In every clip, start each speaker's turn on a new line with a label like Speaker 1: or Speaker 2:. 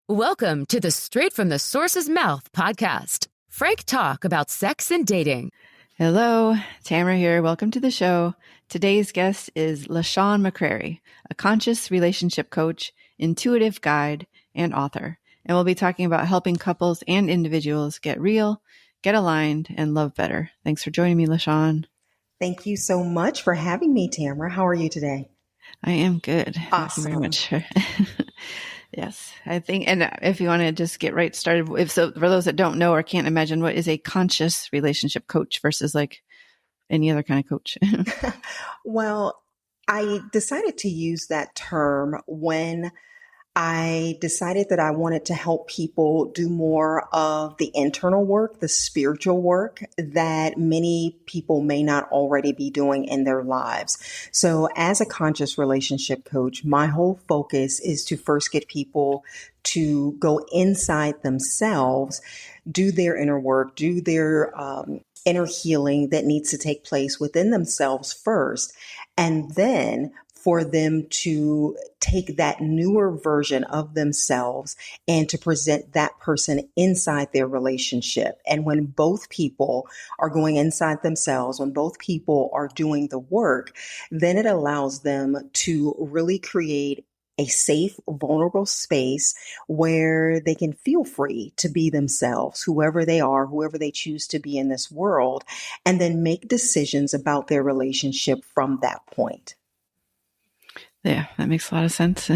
Speaker 1: Welcome to the Straight from the Source's Mouth podcast. Frank talk about sex and dating.
Speaker 2: Hello, Tamara here. Welcome to the show. Today's guest is LaShawn McCrary, a conscious relationship coach, intuitive guide, and author. And we'll be talking about helping couples and individuals get real, get aligned, and love better. Thanks for joining me, LaShawn.
Speaker 3: Thank you so much for having me, Tamara. How are you today?
Speaker 2: I am good.
Speaker 3: Awesome.
Speaker 2: Thank you very much. Yes, I think, and if you want to just get right started, for those that don't know or can't imagine, what is a conscious relationship coach versus like any other kind of coach?
Speaker 3: Well, I decided to use that term when I decided that I wanted to help people do more of the internal work, the spiritual work that many people may not already be doing in their lives. So as a conscious relationship coach, my whole focus is to first get people to go inside themselves, do their inner work, do their inner healing that needs to take place within themselves first, and then for them to take that newer version of themselves and to present that person inside their relationship. And when both people are going inside themselves, when both people are doing the work, then it allows them to really create a safe, vulnerable space where they can feel free to be themselves, whoever they are, whoever they choose to be in this world, and then make decisions about their relationship from that point.
Speaker 2: Yeah, that makes a lot of sense.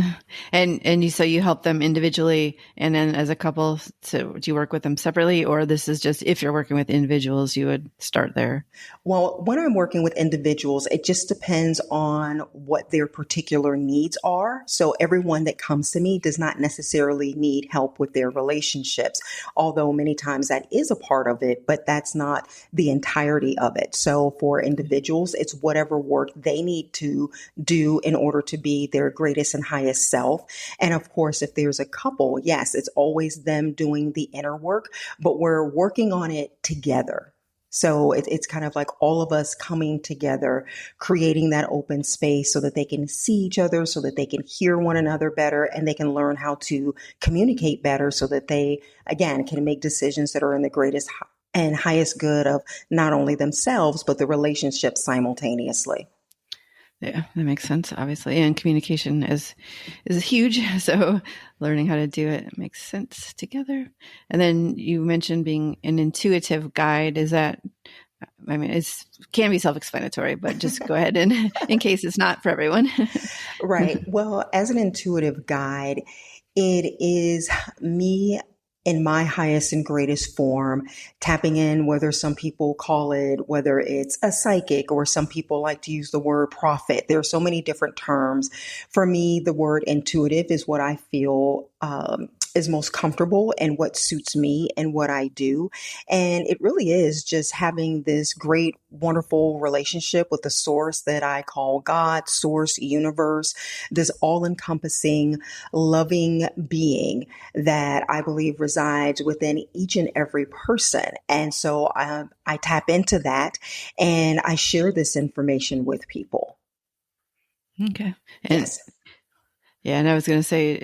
Speaker 2: And so you help them individually and then as a couple. So do you work with them separately, or this is just if you're working with individuals, you would start there?
Speaker 3: Well, when I'm working with individuals, it just depends on what their particular needs are. So everyone that comes to me does not necessarily need help with their relationships, although many times that is a part of it, but that's not the entirety of it. So for individuals, it's whatever work they need to do in order to be their greatest and highest self. And of course, if there's a couple, yes, it's always them doing the inner work, but we're working on it together. So it's kind of like all of us coming together, creating that open space so that they can see each other, so that they can hear one another better, and they can learn how to communicate better so that they, again, can make decisions that are in the greatest and highest good of not only themselves, but the relationship simultaneously.
Speaker 2: Yeah, that makes sense, obviously. And communication is huge. So learning how to do it makes sense together. And then you mentioned being an intuitive guide. Is that, I mean, it can be self-explanatory, but just go ahead and in case it's not for everyone.
Speaker 3: Right. Well, as an intuitive guide, it is me in my highest and greatest form, tapping in, whether some people call it, whether it's a psychic or some people like to use the word prophet. There are so many different terms. For me, the word intuitive is what I feel is most comfortable and what suits me and what I do. And it really is just having this great, wonderful relationship with the source that I call God, source, universe, this all-encompassing, loving being that I believe resides within each and every person. And so I tap into that and I share this information with people.
Speaker 2: Okay. And,
Speaker 3: yes.
Speaker 2: Yeah. And I was going to say,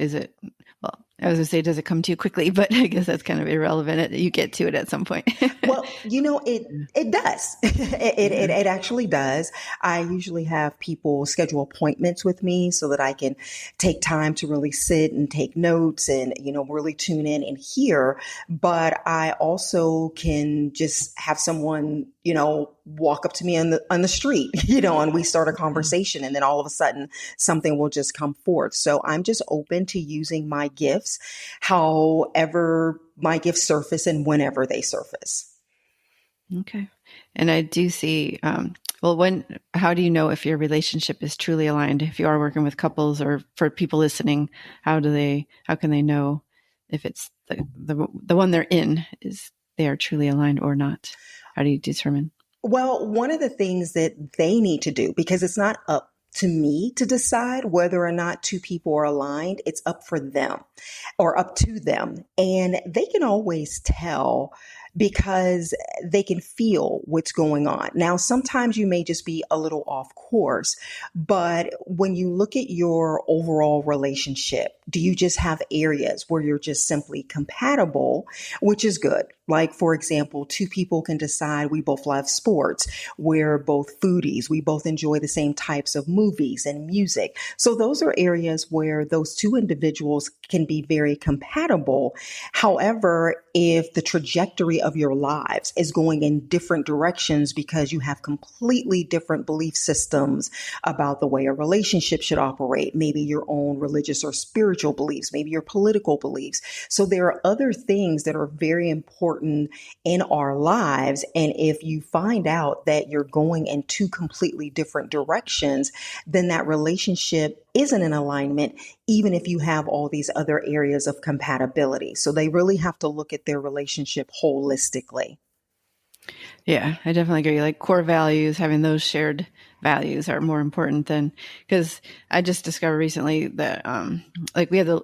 Speaker 2: does it come to you quickly? But I guess that's kind of irrelevant. You get to it at some point.
Speaker 3: Well, it does. It actually does. I usually have people schedule appointments with me so that I can take time to really sit and take notes and, really tune in and hear. But I also can just have someone, walk up to me on the street, and we start a conversation and then all of a sudden something will just come forth. So I'm just open to using my gifts, however my gifts surface and whenever they surface.
Speaker 2: Okay. And I do see, how do you know if your relationship is truly aligned? If you are working with couples or for people listening, how can they know if it's the one they're in they are truly aligned or not? How do you determine?
Speaker 3: Well, one of the things that they need to do, because it's not up to me to decide whether or not two people are aligned, it's up for them or up to them. And they can always tell because they can feel what's going on. Now, sometimes you may just be a little off course, but when you look at your overall relationship, do you just have areas where you're just simply compatible, which is good? Like, for example, two people can decide we both love sports. We're both foodies. We both enjoy the same types of movies and music. So those are areas where those two individuals can be very compatible. However, if the trajectory of your lives is going in different directions because you have completely different belief systems about the way a relationship should operate, maybe your own religious or spiritual beliefs, maybe your political beliefs. So there are other things that are very important in our lives. And if you find out that you're going in two completely different directions, then that relationship isn't in alignment, even if you have all these other areas of compatibility. So they really have to look at their relationship holistically.
Speaker 2: Yeah, I definitely agree. Like core values, having those shared values are more important than, because I just discovered recently that like we have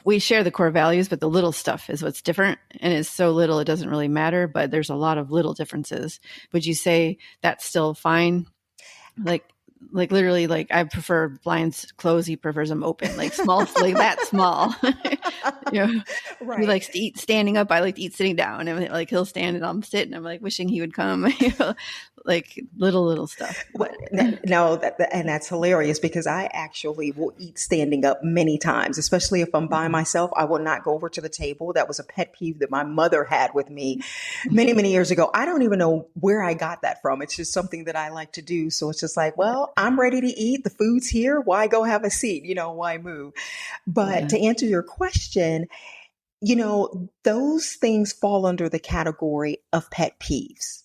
Speaker 2: we share the core values, but the little stuff is what's different. And it's so little, it doesn't really matter, but there's a lot of little differences. Would you say that's still fine? Like literally, like I prefer blinds closed. He prefers them open, like small, like that small. You know,
Speaker 3: Right.
Speaker 2: he likes to eat standing up. I like to eat sitting down. And like he'll stand and I'm sitting. I'm like wishing he would come. You know, like little stuff.
Speaker 3: No, and that's hilarious because I actually will eat standing up many times, especially if I'm by myself. I will not go over to the table. That was a pet peeve that my mother had with me many, many years ago. I don't even know where I got that from. It's just something that I like to do. So it's just like, well, I'm ready to eat. The food's here. Why go have a seat? Why move? But to answer your question, those things fall under the category of pet peeves.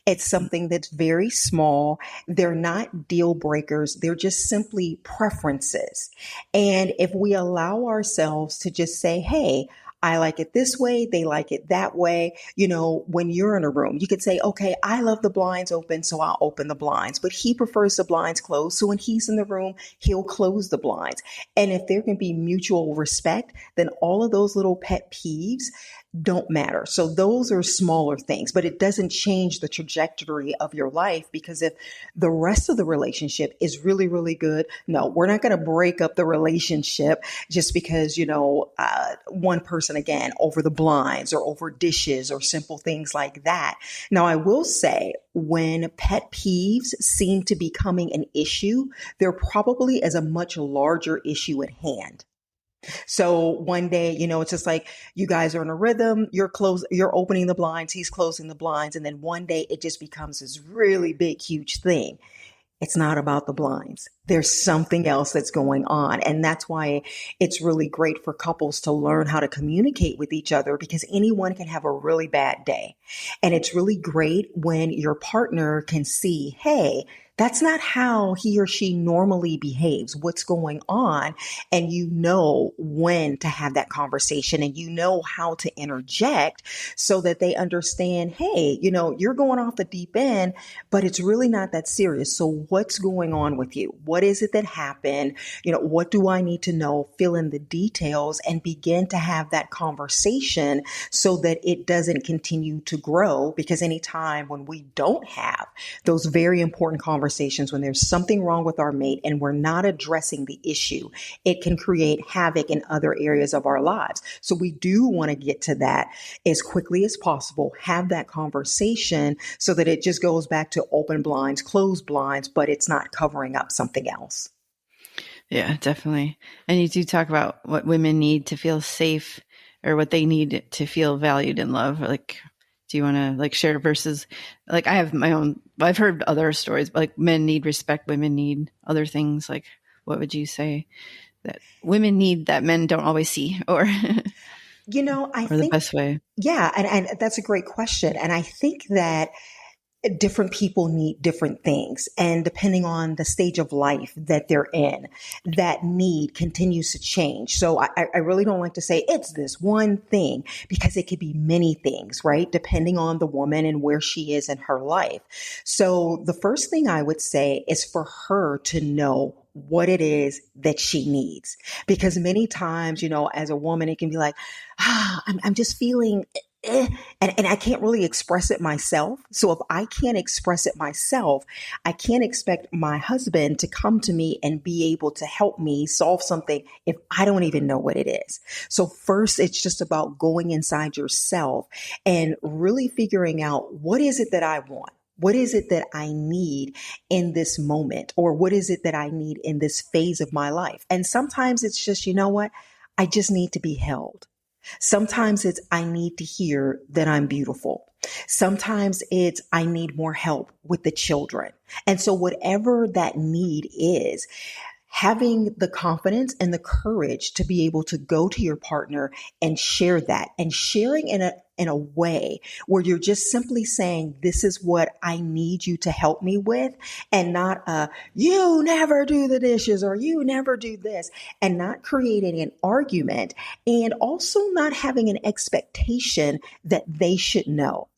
Speaker 3: It's something that's very small. They're not deal breakers. They're just simply preferences. And if we allow ourselves to just say, hey, I like it this way. They like it that way. When you're in a room, you could say, okay, I love the blinds open, so I'll open the blinds, but he prefers the blinds closed. So when he's in the room, he'll close the blinds. And if there can be mutual respect, then all of those little pet peeves don't matter. So those are smaller things, but it doesn't change the trajectory of your life, because if the rest of the relationship is really, really good, no, we're not going to break up the relationship just because, one person, again, over the blinds or over dishes or simple things like that. Now, I will say, when pet peeves seem to be becoming an issue, there probably is a much larger issue at hand. So one day, it's just like you guys are in a rhythm, you're opening the blinds, he's closing the blinds. And then one day it just becomes this really big, huge thing. It's not about the blinds. There's something else that's going on. And that's why it's really great for couples to learn how to communicate with each other, because anyone can have a really bad day. And it's really great when your partner can see, hey, that's not how he or she normally behaves. What's going on? And when to have that conversation, and how to interject so that they understand, hey, you're going off the deep end, but it's really not that serious. So what's going on with you? What is it that happened? What do I need to know? Fill in the details and begin to have that conversation so that it doesn't continue to grow. Because anytime when we don't have those very important conversations, when there's something wrong with our mate and we're not addressing the issue, it can create havoc in other areas of our lives. So we do want to get to that as quickly as possible, have that conversation so that it just goes back to open blinds, closed blinds, but it's not covering up something else.
Speaker 2: Yeah, definitely. And you do talk about what women need to feel safe, or what they need to feel valued and loved. Like, do you want to share versus, I have my own, I've heard other stories, but men need respect, women need other things. Like, what would you say that women need that men don't always see, or,
Speaker 3: I
Speaker 2: or
Speaker 3: think
Speaker 2: the best way?
Speaker 3: Yeah. And that's a great question. And I think that different people need different things. And depending on the stage of life that they're in, that need continues to change. So I really don't like to say it's this one thing, because it could be many things, right? Depending on the woman and where she is in her life. So the first thing I would say is for her to know what it is that she needs. Because many times, as a woman, it can be like, I'm just feeling and I can't really express it myself. So if I can't express it myself, I can't expect my husband to come to me and be able to help me solve something if I don't even know what it is. So first, it's just about going inside yourself and really figuring out, what is it that I want? What is it that I need in this moment? Or what is it that I need in this phase of my life? And sometimes it's just, you know what? I just need to be held. Sometimes it's, I need to hear that I'm beautiful. Sometimes it's, I need more help with the children. And so whatever that need is, having the confidence and the courage to be able to go to your partner and share that, and sharing in a way where you're just simply saying, this is what I need you to help me with, and not you never do the dishes or you never do this, and not creating an argument, and also not having an expectation that they should know.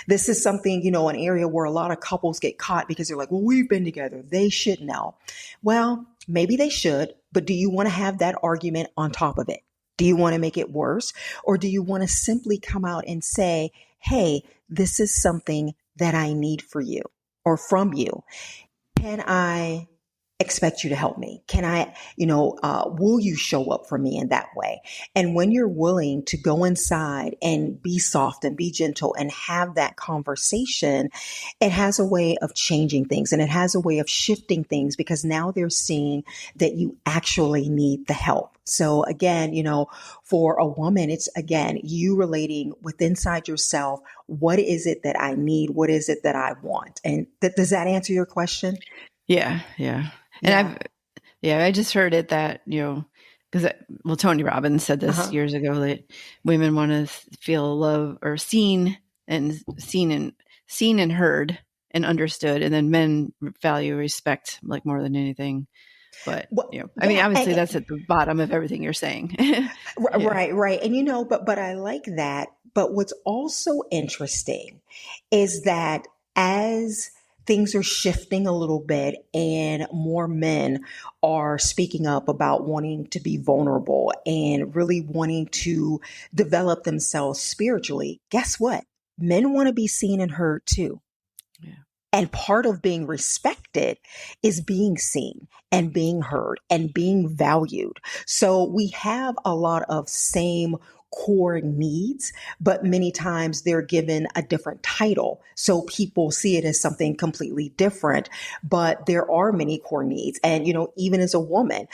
Speaker 3: This is something, an area where a lot of couples get caught because they're like, well, we've been together. They should know. Well, maybe they should, but do you want to have that argument on top of it? Do you want to make it worse? Or do you want to simply come out and say, hey, this is something that I need for you or from you. Can I expect you to help me? Can I, will you show up for me in that way? And when you're willing to go inside and be soft and be gentle and have that conversation, it has a way of changing things, and it has a way of shifting things, because now they're seeing that you actually need the help. So again, for a woman, it's again, you relating with inside yourself. What is it that I need? What is it that I want? And does that answer your question?
Speaker 2: Yeah. And I just heard it that, because, Tony Robbins said this years ago, that women want to feel love or seen and heard and understood. And then men value respect like more than anything. But, obviously that's at the bottom of everything you're saying.
Speaker 3: Right. And, but I like that. But what's also interesting is that as things are shifting a little bit and more men are speaking up about wanting to be vulnerable and really wanting to develop themselves spiritually, guess what? Men want to be seen and heard too. Yeah. And part of being respected is being seen and being heard and being valued. So we have a lot of same core needs, but many times they're given a different title. So people see it as something completely different, but there are many core needs. And, even as a woman,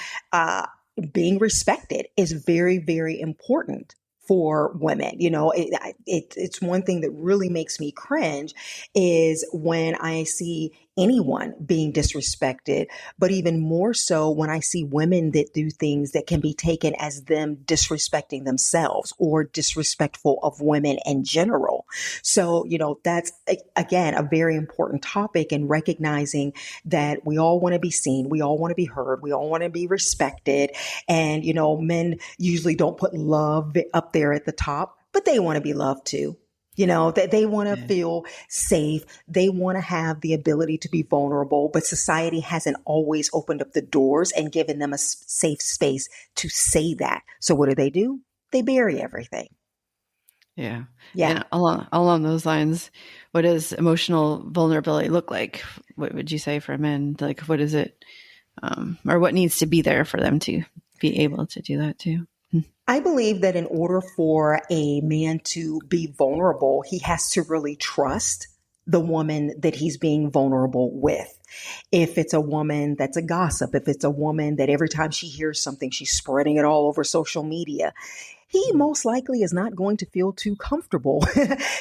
Speaker 3: being respected is very, very important for women. It's one thing that really makes me cringe is when I see anyone being disrespected, but even more so when I see women that do things that can be taken as them disrespecting themselves or disrespectful of women in general. So, that's again, a very important topic, and recognizing that we all want to be seen. We all want to be heard. We all want to be respected. And, men usually don't put love up there at the top, but they want to be loved too. That they want to feel safe. They want to have the ability to be vulnerable, but society hasn't always opened up the doors and given them a safe space to say that. So what do? They bury everything.
Speaker 2: Yeah. And along those lines, what does emotional vulnerability look like? What would you say for men? Like, what is it, or what needs to be there for them to be able to do that too?
Speaker 3: I believe that in order for a man to be vulnerable, he has to really trust the woman that he's being vulnerable with. If it's a woman that's a gossip, if it's a woman that every time she hears something, she's spreading it all over social media, he most likely is not going to feel too comfortable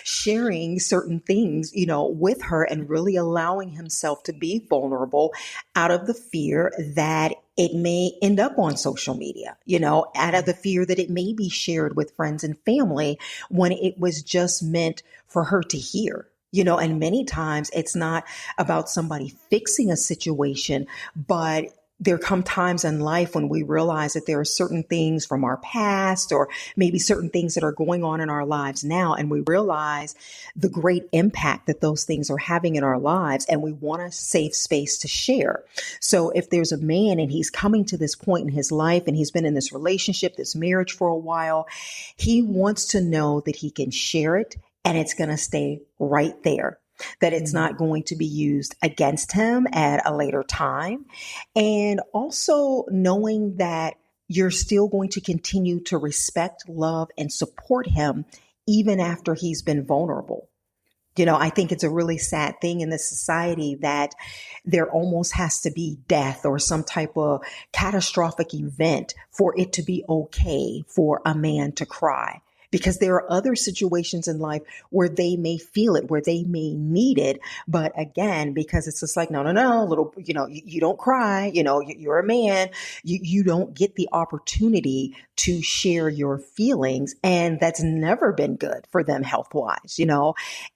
Speaker 3: sharing certain things, with her, and really allowing himself to be vulnerable out of the fear that it may end up on social media, out of the fear that it may be shared with friends and family when it was just meant for her to hear. And many times it's not about somebody fixing a situation, but there come times in life when we realize that there are certain things from our past or maybe certain things that are going on in our lives now. And we realize the great impact that those things are having in our lives. And we want a safe space to share. So if there's a man and he's coming to this point in his life and he's been in this relationship, this marriage for a while, he wants to know that he can share it and it's going to stay right there, that it's not going to be used against him at a later time. And also knowing that you're still going to continue to respect, love, and support him even after he's been vulnerable. You know, I think it's a really sad thing in this society that there almost has to be death or some type of catastrophic event for it to be okay for a man to cry. Because there are other situations in life where they may feel it, where they may need it. But again, because it's just like, no, little, you don't cry, you're a man, you don't get the opportunity to share your feelings. And that's never been good for them health wise,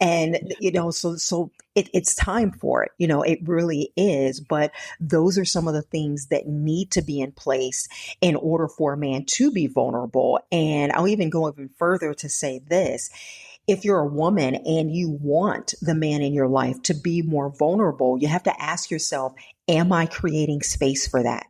Speaker 3: and, so it's time for it. It really is. But those are some of the things that need to be in place in order for a man to be vulnerable. And I'll even go even further to say this. If you're a woman and you want the man in your life to be more vulnerable, you have to ask yourself, am I creating space for that?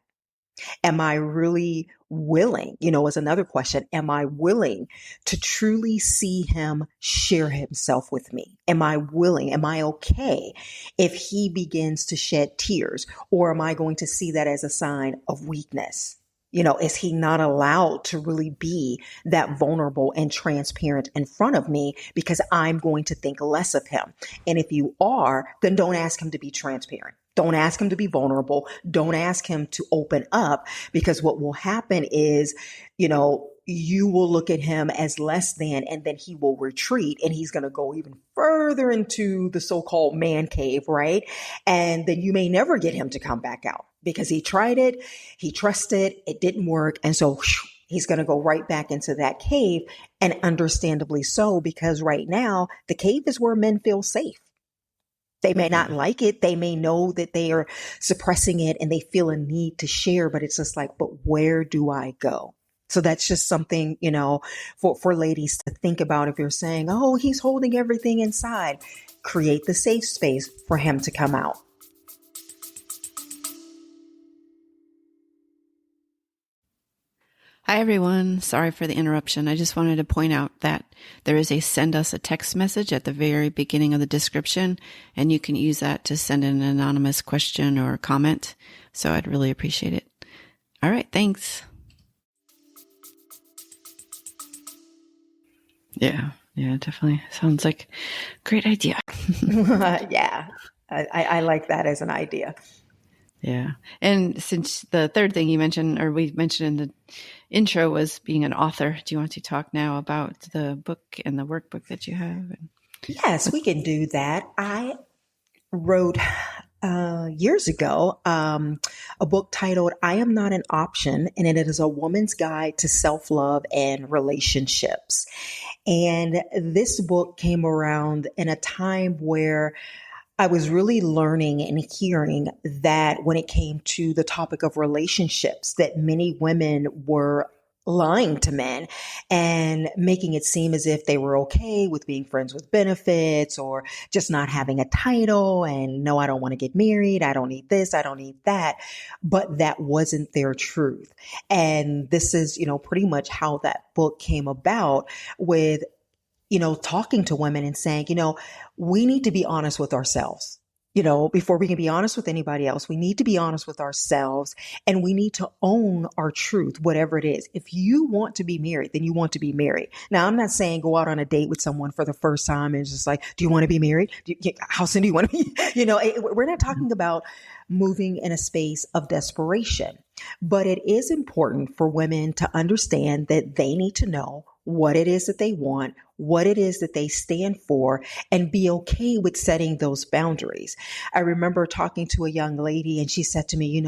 Speaker 3: Am I really willing? Is another question. Am I willing to truly see him share himself with me? Am I willing? Am I okay if he begins to shed tears? Or am I going to see that as a sign of weakness? Is he not allowed to really be that vulnerable and transparent in front of me because I'm going to think less of him? And if you are, then don't ask him to be transparent. Don't ask him to be vulnerable. Don't ask him to open up, because what will happen is, you will look at him as less than, and then he will retreat and he's going to go even further into the so-called man cave, right? And then you may never get him to come back out because he tried it, he trusted, it didn't work. And so he's going to go right back into that cave, and understandably so, because right now the cave is where men feel safe. They may not like it. They may know that they are suppressing it and they feel a need to share, but it's just like, but where do I go? So that's just something, for ladies to think about. If you're saying, oh, he's holding everything inside, create the safe space for him to come out.
Speaker 2: Hi, everyone. Sorry for the interruption. I just wanted to point out that there is a send us a text message at the very beginning of the description, and you can use that to send an anonymous question or comment. So I'd really appreciate it. All right. Thanks. Yeah, definitely. Sounds like a great idea.
Speaker 3: Yeah, I like that as an idea.
Speaker 2: Yeah. And since the third thing you mentioned, or we mentioned in the intro, was being an author, do you want to talk now about the book and the workbook that you have?
Speaker 3: Yes, we can do that. I wrote years ago a book titled I Am Not an Option, and it is a woman's guide to self-love and relationships. And this book came around in a time where I was really learning and hearing that when it came to the topic of relationships, that many women were lying to men and making it seem as if they were okay with being friends with benefits or just not having a title. And no, I don't want to get married. I don't need this. I don't need that. But that wasn't their truth. And this is, pretty much how that book came about, with talking to women and saying, we need to be honest with ourselves. Before we can be honest with anybody else, we need to be honest with ourselves, and we need to own our truth, whatever it is. If you want to be married, then you want to be married. Now, I'm not saying go out on a date with someone for the first time and just like, do you want to be married? How soon do you want to be? We're not talking about moving in a space of desperation, but it is important for women to understand that they need to know what it is that they want, what it is that they stand for, and be okay with setting those boundaries. I remember talking to a young lady and she said to me,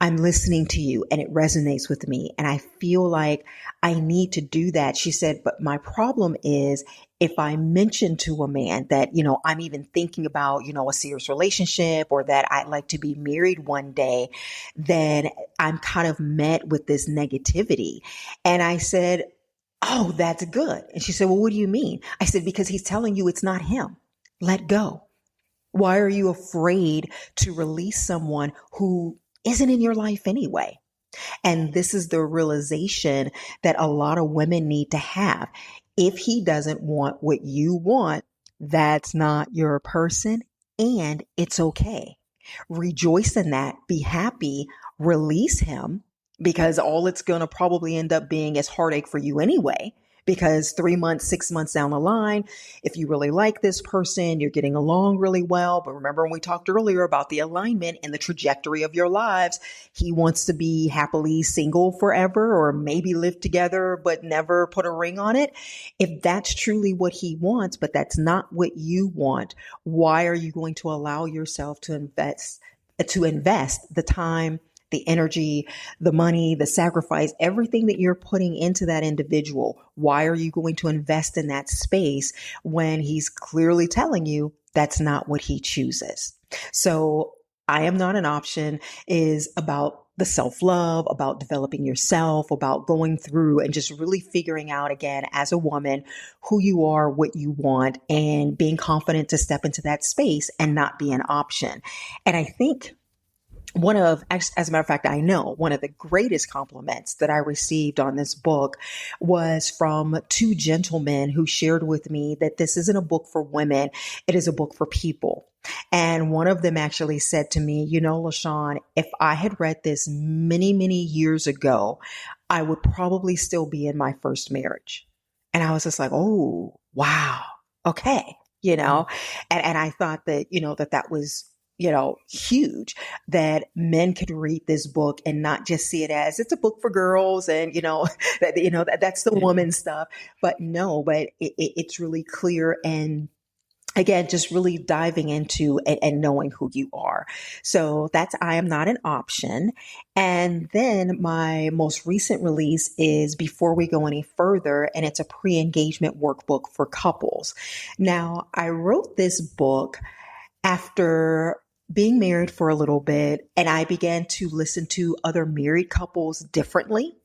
Speaker 3: I'm listening to you and it resonates with me. And I feel like I need to do that. She said, but my problem is if I mention to a man that, I'm even thinking about, a serious relationship or that I'd like to be married one day, then I'm kind of met with this negativity. And I said, oh, that's good. And she said, well, what do you mean? I said, because he's telling you it's not him. Let go. Why are you afraid to release someone who isn't in your life anyway? And this is the realization that a lot of women need to have. If he doesn't want what you want, that's not your person, and it's okay. Rejoice in that. Be happy. Release him, because all it's going to probably end up being is heartache for you anyway. Because 3 months, 6 months down the line, if you really like this person, you're getting along really well. But remember when we talked earlier about the alignment and the trajectory of your lives, he wants to be happily single forever, or maybe live together, but never put a ring on it. If that's truly what he wants, but that's not what you want, why are you going to allow yourself to invest the time, the energy, the money, the sacrifice, everything that you're putting into that individual? Why are you going to invest in that space when he's clearly telling you that's not what he chooses? So I am not an option is about the self-love, about developing yourself, about going through and just really figuring out again as a woman who you are, what you want, and being confident to step into that space and not be an option. And I think as a matter of fact, I know one of the greatest compliments that I received on this book was from two gentlemen who shared with me that this isn't a book for women. It is a book for people. And one of them actually said to me, LaShawn, if I had read this many, many years ago, I would probably still be in my first marriage. And I was just like, oh, wow. Okay. And I thought that, that was huge, that men could read this book and not just see it as it's a book for girls and, that's the woman stuff. But no, but it's really clear. And again, just really diving into and knowing who you are. So that's I Am Not an Option. And then my most recent release is Before We Go Any Further, and it's a pre-engagement workbook for couples. Now, I wrote this book after being married for a little bit, and I began to listen to other married couples differently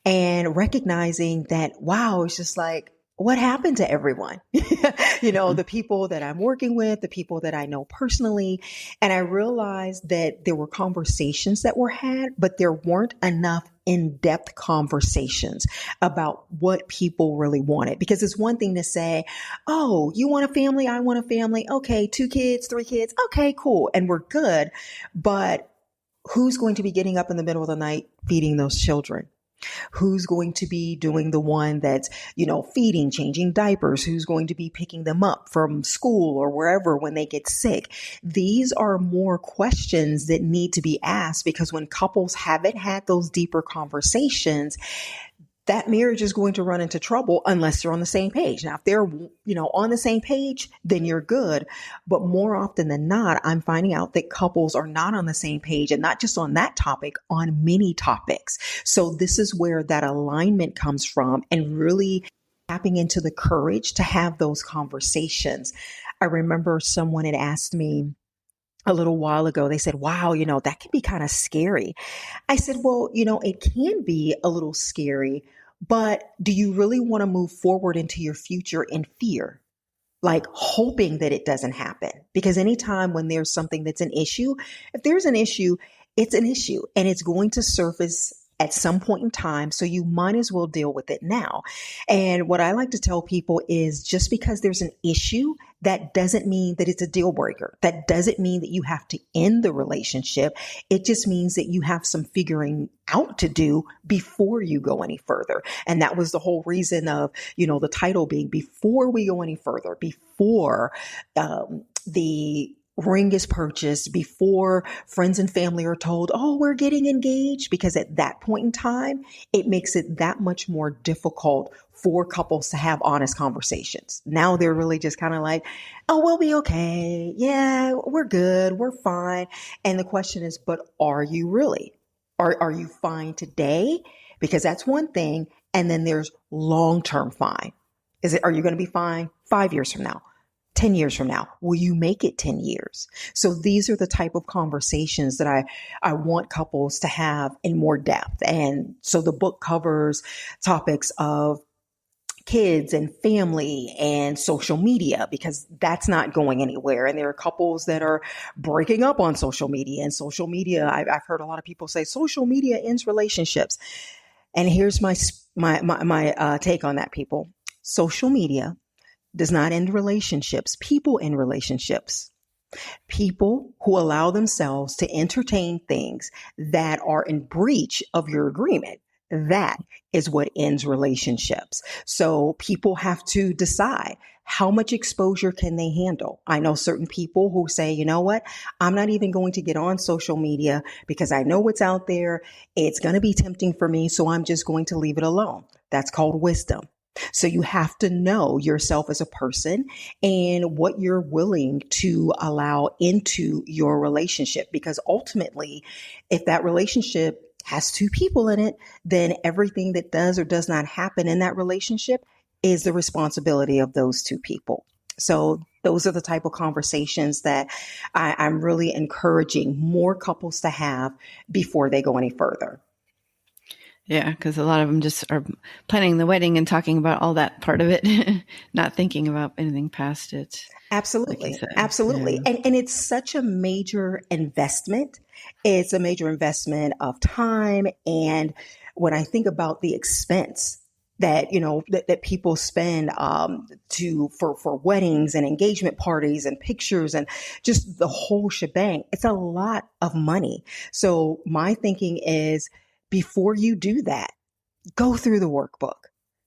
Speaker 3: and recognizing that, wow, it's just like, what happened to everyone? The people that I'm working with, the people that I know personally. And I realized that there were conversations that were had, but there weren't enough in-depth conversations about what people really wanted. Because it's one thing to say, oh, you want a family? I want a family. Okay, 2 kids, 3 kids. Okay, cool. And we're good. But who's going to be getting up in the middle of the night feeding those children? Who's going to be doing the one that's, feeding, changing diapers? Who's going to be picking them up from school or wherever when they get sick? These are more questions that need to be asked, because when couples haven't had those deeper conversations, that marriage is going to run into trouble unless they're on the same page. Now, if they're, on the same page, then you're good. But more often than not, I'm finding out that couples are not on the same page, and not just on that topic, on many topics. So this is where that alignment comes from, and really tapping into the courage to have those conversations. I remember someone had asked me a little while ago, they said, wow, that can be kind of scary. I said, well, it can be a little scary, but do you really want to move forward into your future in fear? Like hoping that it doesn't happen? Because anytime when there's something that's an issue, if there's an issue, it's an issue and it's going to surface at some point in time. So you might as well deal with it now. And what I like to tell people is, just because there's an issue, that doesn't mean that it's a deal breaker. That doesn't mean that you have to end the relationship. It just means that you have some figuring out to do before you go any further. And that was the whole reason of, the title being Before We Go Any Further, before the ring is purchased, before friends and family are told, oh, we're getting engaged, because at that point in time, it makes it that much more difficult for couples to have honest conversations. Now they're really just kind of like, oh, we'll be okay. Yeah, we're good. We're fine. And the question is, but are you really? Are you fine today? Because that's one thing. And then there's long-term fine. Are you going to be fine 5 years from now? 10 years from now, will you make it 10 years? So these are the type of conversations that I want couples to have in more depth. And so the book covers topics of kids and family and social media, because that's not going anywhere. And there are couples that are breaking up on social media, and social media, I've heard a lot of people say social media ends relationships. And here's my take on that, people. Social media does not end relationships. People end relationships. People who allow themselves to entertain things that are in breach of your agreement, that is what ends relationships. So people have to decide, how much exposure can they handle? I know certain people who say, you know what, I'm not even going to get on social media because I know what's out there. It's going to be tempting for me, so I'm just going to leave it alone. That's called wisdom. So you have to know yourself as a person and what you're willing to allow into your relationship, because ultimately, if that relationship has two people in it, then everything that does or does not happen in that relationship is the responsibility of those two people. So those are the type of conversations that I'm really encouraging more couples to have before they go any further.
Speaker 2: Yeah, because a lot of them just are planning the wedding and talking about all that part of it, not thinking about anything past it.
Speaker 3: Absolutely.
Speaker 2: Like
Speaker 3: Absolutely.
Speaker 2: Yeah.
Speaker 3: And it's such a major investment. It's a major investment of time. And when I think about the expense that, that people spend for weddings and engagement parties and pictures and just the whole shebang, it's a lot of money. So my thinking is, before you do that, go through the workbook.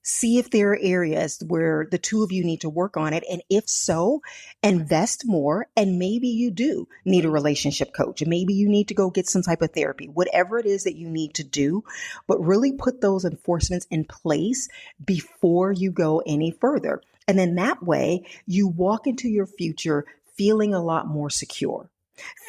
Speaker 3: See if there are areas where the two of you need to work on it. And if so, invest more. And maybe you do need a relationship coach. And maybe you need to go get some type of therapy, whatever it is that you need to do. But really put those enforcements in place before you go any further. And then that way you walk into your future feeling a lot more secure.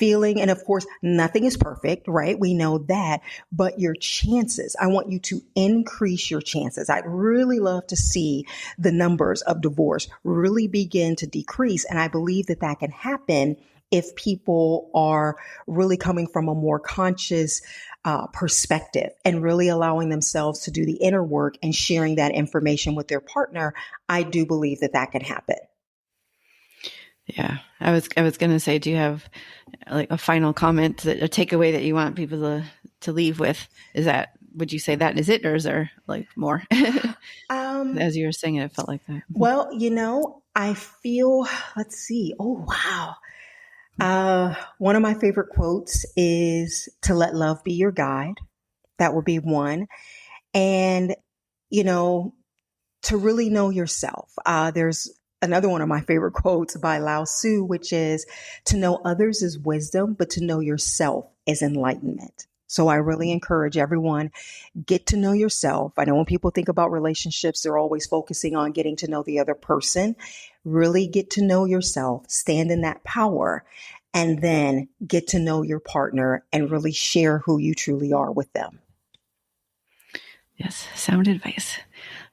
Speaker 3: And of course, nothing is perfect, right? We know that, but your chances, I want you to increase your chances. I'd really love to see the numbers of divorce really begin to decrease. And I believe that that can happen if people are really coming from a more conscious perspective and really allowing themselves to do the inner work and sharing that information with their partner. I do believe that that can happen.
Speaker 2: Yeah, I was going to say, do you have like a final comment, a takeaway that you want people to leave with? Would you say that is it, or is there like more? As you were saying it, felt like that.
Speaker 3: Well, I feel, let's see. Oh, wow. One of my favorite quotes is to let love be your guide. That would be one. And, to really know yourself. There's another one of my favorite quotes by Lao Tzu, which is, to know others is wisdom, but to know yourself is enlightenment. So I really encourage everyone, get to know yourself. I know when people think about relationships, they're always focusing on getting to know the other person. Really get to know yourself, stand in that power, and then get to know your partner and really share who you truly are with them.
Speaker 2: Yes, sound advice.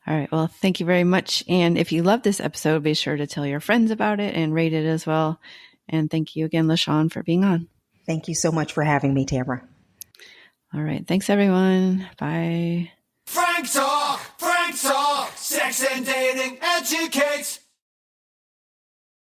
Speaker 2: All right. Well, thank you very much. And if you love this episode, be sure to tell your friends about it and rate it as well. And thank you again, LaShawn, for being on.
Speaker 3: Thank you so much for having me, Tamara.
Speaker 2: All right. Thanks, everyone. Bye.
Speaker 4: Frank Talk, sex and dating educates.